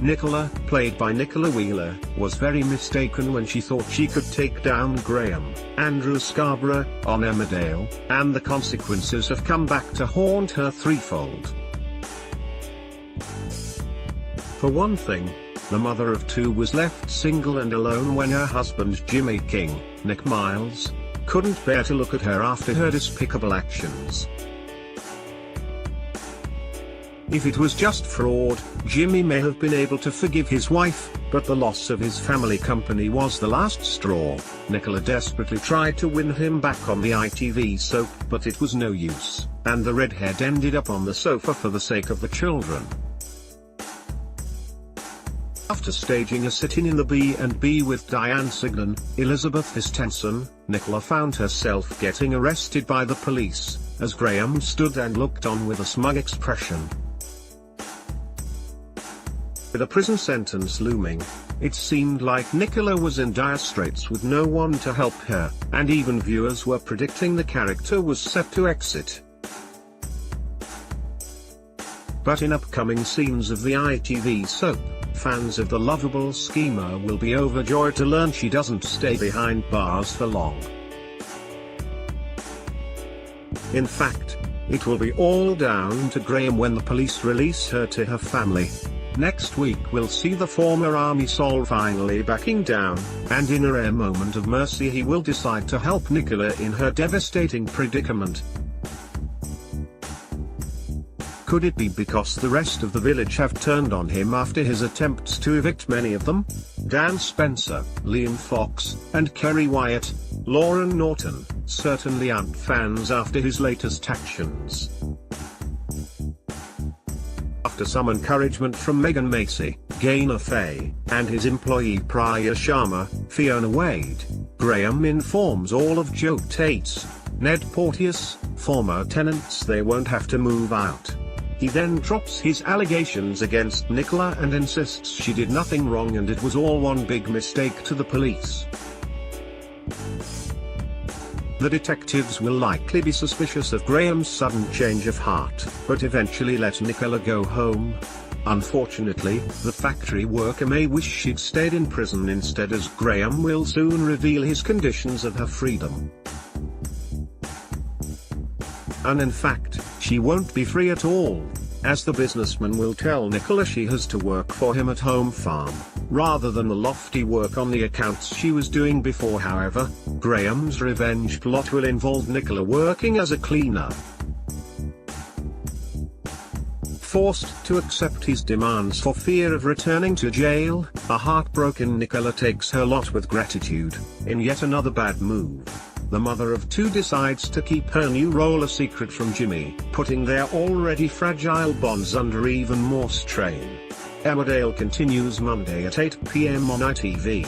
Nicola, played by Nicola Wheeler, was very mistaken when she thought she could take down Graham, Andrew Scarborough, on Emmerdale, and the consequences have come back to haunt her threefold. For one thing, the mother of two was left single and alone when her husband Jimmy King, Nick Miles, couldn't bear to look at her after her despicable actions. If it was just fraud, Jimmy may have been able to forgive his wife, but the loss of his family company was the last straw. Nicola desperately tried to win him back on the ITV soap, but it was no use, and the redhead ended up on the sofa for the sake of the children. After staging a sit-in in the B&B with Diane Signan, Elizabeth Vistenson, Nicola found herself getting arrested by the police, as Graham stood and looked on with a smug expression. With a prison sentence looming, it seemed like Nicola was in dire straits with no one to help her, and even viewers were predicting the character was set to exit. But in upcoming scenes of the ITV soap, fans of the lovable schemer will be overjoyed to learn she doesn't stay behind bars for long. In fact, it will be all down to Graham when the police release her to her family. Next week we'll see the former army soul finally backing down, and in a rare moment of mercy he will decide to help Nicola in her devastating predicament. Could it be because the rest of the village have turned on him after his attempts to evict many of them? Dan Spencer, Liam Fox, and Kerry Wyatt, Lauren Norton, certainly aren't fans after his latest actions. After some encouragement from Megan Macy, Gaynor Faye, and his employee Priya Sharma, Fiona Wade, Graham informs all of Joe Tate's, Ned Porteous, former tenants they won't have to move out. He then drops his allegations against Nicola and insists she did nothing wrong and it was all one big mistake to the police. The detectives will likely be suspicious of Graham's sudden change of heart, but eventually let Nicola go home. Unfortunately, the factory worker may wish she'd stayed in prison instead, as Graham will soon reveal his conditions of her freedom. And in fact, she won't be free at all, as the businessman will tell Nicola she has to work for him at home farm, rather than the lofty work on the accounts she was doing before. However, Graham's revenge plot will involve Nicola working as a cleaner. Forced to accept his demands for fear of returning to jail, a heartbroken Nicola takes her lot with gratitude. In yet another bad move, the mother of two decides to keep her new role a secret from Jimmy, putting their already fragile bonds under even more strain. Emmerdale continues Monday at 8 p.m. on ITV.